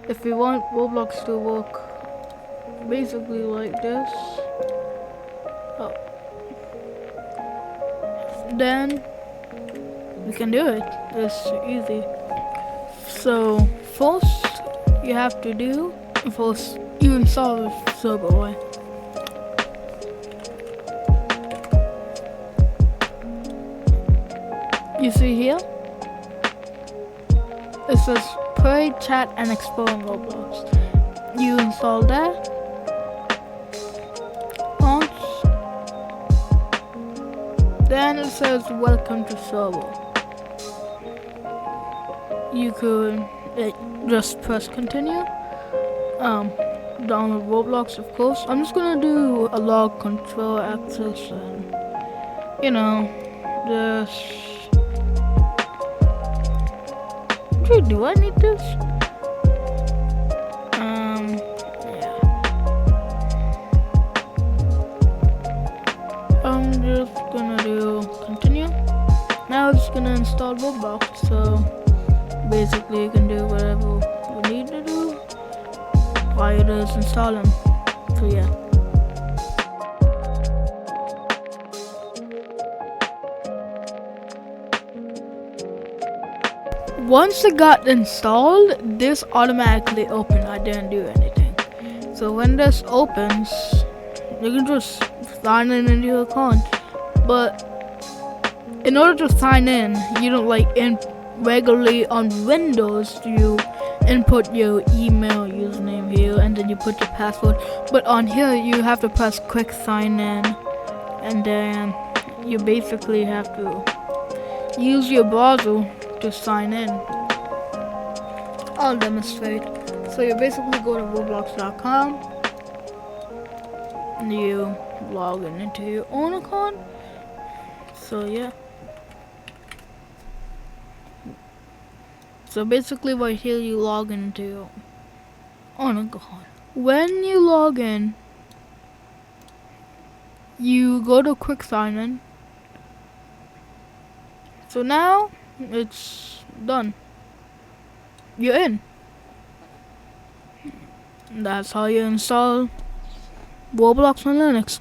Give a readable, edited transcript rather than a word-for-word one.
if we want Roblox to work basically like this, oh, then we can do it. It's easy. So first you have to do, first you install the server, right? You see here, it says play, chat, and explore on Roblox. You install that. Launch. Then it says welcome to server. You could just press continue. Download Roblox, of course. I'm just gonna do a log control access and just. Do I need this? Yeah. I'm just gonna do continue. Now it's gonna install Roblox, so basically you can do whatever you need to do while it is installing. So yeah. Once it got installed, this automatically opened. I didn't do anything. So when this opens, you can just sign in into your account. But in order to sign in, you don't regularly on Windows, you input your email username here and then you put your password. But on here, you have to press quick sign in, and then you basically have to use your browser to sign in. I'll demonstrate. So you basically go to roblox.com and you log in into your own account. So yeah. So basically right here you log into your own account. When you log in, you go to quick sign in. So now it's done. You're in. That's how you install Roblox on Linux.